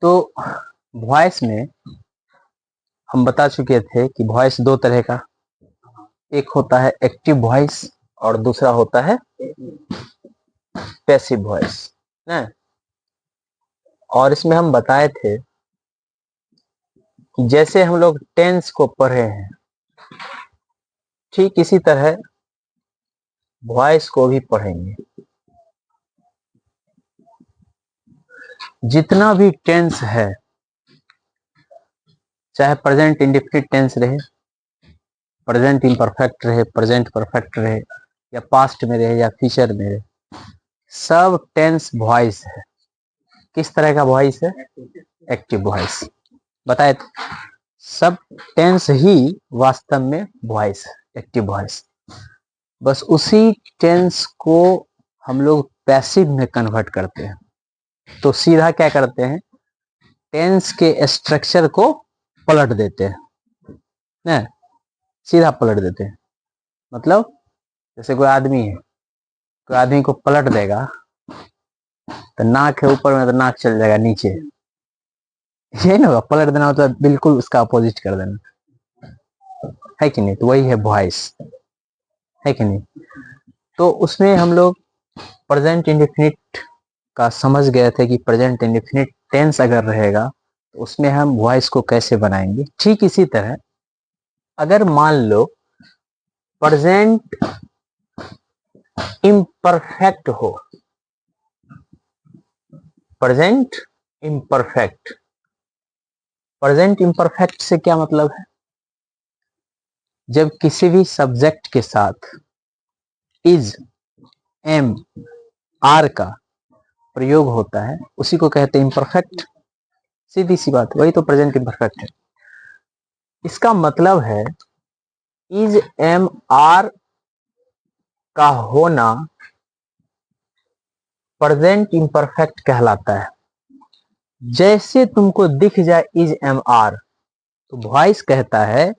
तो वॉइस में हम बता चुके थे कि वॉइस दो तरह का, एक होता है एक्टिव वॉइस और दूसरा होता है पैसिव वॉइस ना। और इसमें हम बताए थे कि जैसे हम लोग टेंस को पढ़े हैं ठीक इसी तरह वॉइस को भी पढ़ेंगे। जितना भी टेंस है, चाहे प्रेजेंट इंडेफिनिट टेंस रहे, प्रेजेंट इम्परफेक्ट रहे, प्रेजेंट परफेक्ट रहे, या पास्ट में रहे या फ्यूचर में रहे, सब टेंस वॉइस है। किस तरह का वॉइस है? Active voice. बताए थे सब टेंस ही वास्तव में वॉइस है, एक्टिव वॉइस। बस उसी टेंस को हम लोग पैसिव में कन्वर्ट करते हैं। तो सीधा क्या करते हैं, टेंस के स्ट्रक्चर को पलट देते हैं ना, सीधा पलट देते हैं। मतलब जैसे कोई आदमी है, कोई आदमी को पलट देगा तो नाक है ऊपर में तो नाक चल जाएगा नीचे, यही ना होगा। पलट देना मतलब बिल्कुल उसका अपोजिट कर देना, है कि नहीं? तो वही है वॉइस, है कि नहीं? तो उसमें हम लोग प्रेजेंट इंडेफिनिट का समझ गए थे कि प्रेजेंट इंडेफिनिट टेंस अगर रहेगा तो उसमें हम वॉइस को कैसे बनाएंगे। ठीक इसी तरह अगर मान लो प्रेजेंट इम्परफेक्ट हो, प्रेजेंट इम्परफेक्ट, प्रेजेंट इम्परफेक्ट से क्या मतलब है? जब किसी भी सब्जेक्ट के साथ इज, एम, आर का प्रयोग होता है उसी को कहते हैं इम्परफेक्ट। सीधी सी बात, वही तो प्रेजेंट इम्परफेक्ट है। इसका मतलब है इज, एम, आर का होना प्रेजेंट इम्परफेक्ट कहलाता है। जैसे तुमको दिख जाए इज, एम, आर, तो वॉइस कहता है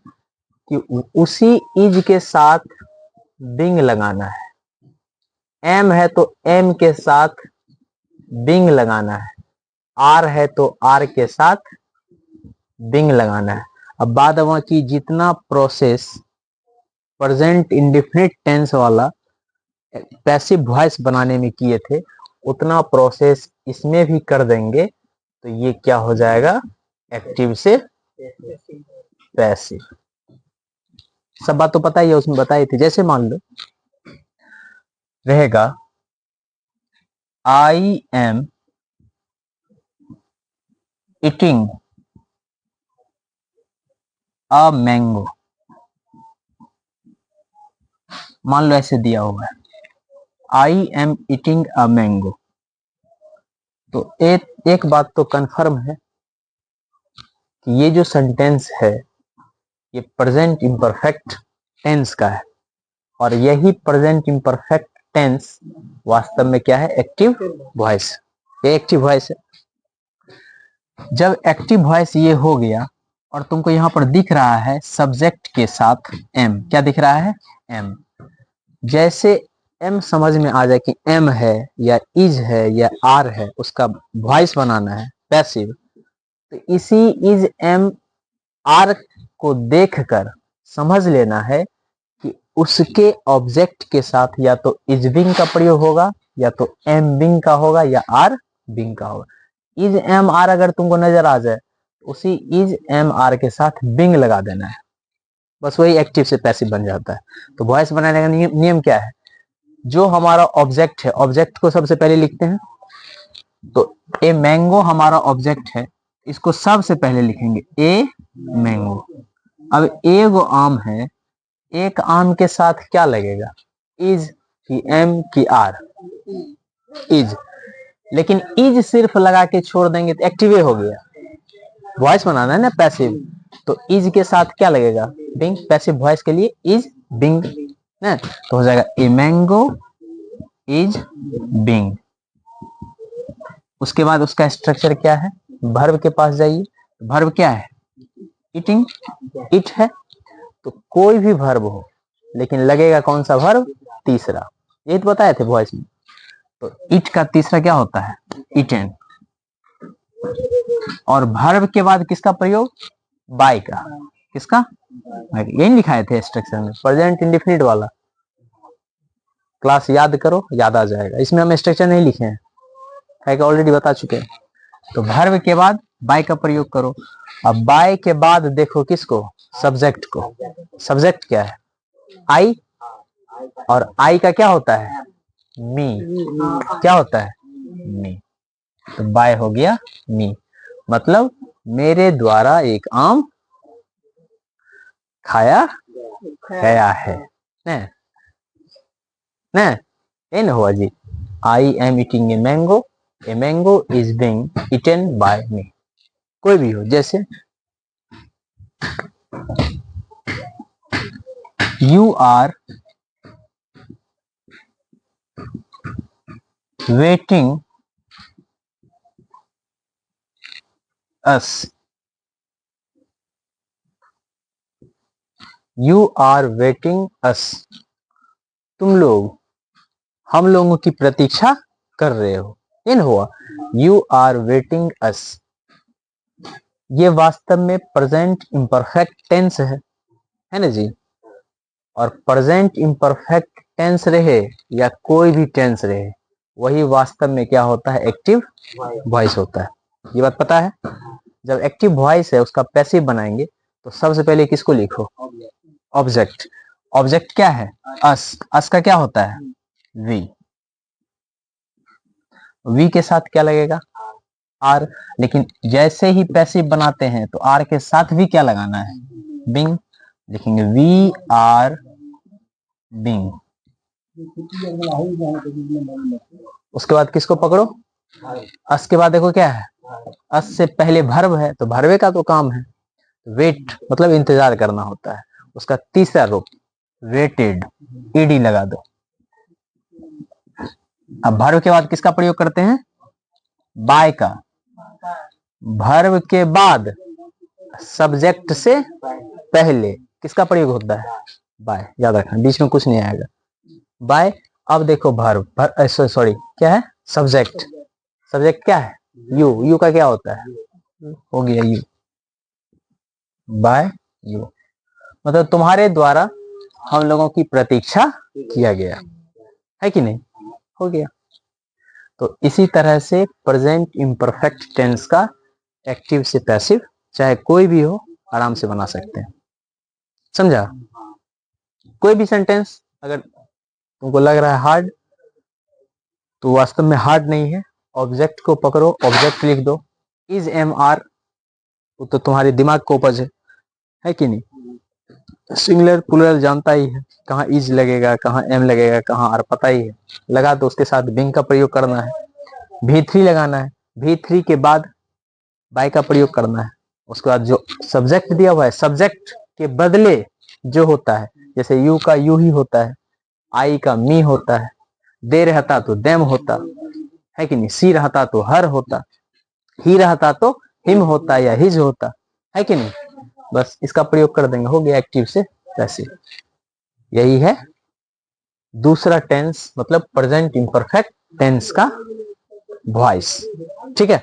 कि उसी इज के साथ बिंग लगाना है। एम है तो एम के साथ बिंग लगाना है, आर है तो आर के साथ बिंग लगाना है। अब बात वहां की जितना प्रोसेस प्रेजेंट इंडेफिनिट टेंस वाला पैसिव वॉइस बनाने में किए थे उतना प्रोसेस इसमें भी कर देंगे तो ये क्या हो जाएगा, एक्टिव से पैसिव। सब बात तो पता ही है, उसमें बताई थी। जैसे मान लो रहेगा आई एम ईटिंग अ मैंगो, मान लो ऐसे दिया हुआ है आई एम ईटिंग अ मैंगो। तो एक बात तो कंफर्म है कि ये जो सेंटेंस है ये प्रेजेंट इम्परफेक्ट टेंस का है, और यही प्रेजेंट इम्परफेक्ट टेंस वास्तव में क्या है, एक्टिव वॉइस। ये एक्टिव वॉइस है। जब एक्टिव वॉइस ये हो गया और तुमको यहाँ पर दिख रहा है सब्जेक्ट के साथ एम, क्या दिख रहा है, एम। जैसे एम समझ में आ जाए कि एम है या इज है या आर है, उसका वॉइस बनाना है पैसिव, तो इसी इज, एम, आर को देखकर समझ लेना है कि उसके ऑब्जेक्ट के साथ या तो इज बिंग का प्रयोग होगा या तो एम बिंग का होगा या आर बिंग का होगा। इज, एम, आर अगर तुमको नजर आ जाए उसी इज, एम, आर के साथ बिंग लगा देना है, बस वही एक्टिव से पैसिव बन जाता है। तो वॉइस बनाने का नियम क्या है, जो हमारा ऑब्जेक्ट है ऑब्जेक्ट को सबसे पहले लिखते हैं। तो ए मैंगो हमारा ऑब्जेक्ट है, इसको सबसे पहले लिखेंगे ए मैंगो। अब ए गो आम है, एक आम के साथ क्या लगेगा, इज की एम की आर, इज। लेकिन इज सिर्फ लगा के छोड़ देंगे तो एक्टिव हो गया, वॉइस बनाना है ना पैसिव, तो इज के साथ क्या लगेगा, बिंग। पैसिव वॉइस के लिए इज बिंग ना, तो हो जाएगा ए मैंगो इज बिंग। उसके बाद उसका स्ट्रक्चर क्या है, वर्ब के पास जाइए। वर्ब क्या है, ईटिंग, इट है। तो कोई भी वर्ब हो लेकिन लगेगा कौन सा वर्ब, तीसरा। यही तो बताए थे वॉइस में। तो इट का तीसरा क्या होता है, इटेन। और वर्ब के बाद किसका प्रयोग? बाय का। किसका? यही लिखाए थे स्ट्रक्चर में, प्रेजेंट इंडेफिनिट वाला। क्लास याद करो, याद आ जाएगा। इसमें हम स्ट्रक्चर नहीं लिखे हैं, है कि ऑलरेडी बता चुके हैं। तो वर्ब के बाद बाय का प्रयोग करो। अब बाय के बाद देखो किसको? सब्जेक्ट को। सब्जेक्ट क्या है? आई, और आई का क्या होता है? मी। क्या होता है? मी। तो बाय हो गया मी, मतलब मेरे द्वारा एक आम खाया गया है। ने ने ये न हुआ जी। I am eating a mango, a mango is being eaten by me. कोई भी हो, जैसे you are waiting us, you are waiting us, तुम लोग हम लोगों की प्रतीक्षा कर रहे हो। इन हुआ यू आर वेटिंग अस। ये वास्तव में प्रेजेंट इम्परफेक्ट टेंस है ना जी। और प्रेजेंट इम्परफेक्ट टेंस रहे या कोई भी टेंस रहे, वही वास्तव में क्या होता है? एक्टिव वॉइस होता है। ये बात पता है? जब एक्टिव वॉइस है उसका पैसिव बनाएंगे तो सबसे पहले किसको लिखो? ऑब्जेक्ट। ऑब्जेक्ट क्या है? अस। अस का क्या होता है? वी। वी के साथ क्या लगेगा? आर। लेकिन जैसे ही पैसिव बनाते हैं तो आर के साथ भी क्या लगाना है? बिंग। लिखेंगे वी आर बिंग। उसके बाद किसको पकड़ो? अस के बाद देखो क्या है? अस से पहले वर्ब है तो वर्ब का तो काम है वेट, मतलब इंतजार करना होता है। उसका तीसरा रूप वेटेड, ईडी लगा दो। अब वर्ब के बाद किसका प्रयोग करते हैं? बाय का। वर्ब के बाद सब्जेक्ट से पहले किसका प्रयोग होता है? बाय। याद रखना, बीच में कुछ नहीं आएगा। बाय। अब देखो वर्ब, सॉरी क्या है? सब्जेक्ट। सब्जेक्ट क्या है? यू। यू का क्या होता है? हो गया यू। बाय यू, मतलब तुम्हारे द्वारा हम लोगों की प्रतीक्षा किया गया है कि नहीं? हो गया। तो इसी तरह से प्रेजेंट इम्परफेक्ट टेंस का एक्टिव से पैसिव चाहे कोई भी हो आराम से बना सकते हैं। समझा? कोई भी सेंटेंस अगर तुमको लग रहा है हार्ड, तो वास्तव में हार्ड नहीं है। ऑब्जेक्ट को पकड़ो, ऑब्जेक्ट लिख दो। इज एम आर, वो तो तुम्हारे दिमाग को उपज है कि नहीं? सिंगुलर प्लूरल जानता ही है, कहाँ इज लगेगा, कहाँ एम लगेगा, कहाँ आर, पता ही है। लगा तो उसके साथ बिंग का प्रयोग करना है, V3 लगाना है, V3 के बाद बाय का प्रयोग करना है। उसके बाद जो सब्जेक्ट दिया हुआ है, सब्जेक्ट के बदले जो होता है, जैसे यू का यू ही होता है, आई का मी होता है, दे रहता तो देम होता है कि नहीं, सी रहता तो हर होता, ही रहता तो हिम होता या हिज होता है कि नहीं। बस इसका प्रयोग कर देंगे, हो गया एक्टिव से पैसिव। यही है दूसरा टेंस, मतलब प्रेजेंट इम्परफेक्ट टेंस का वॉइस। ठीक है।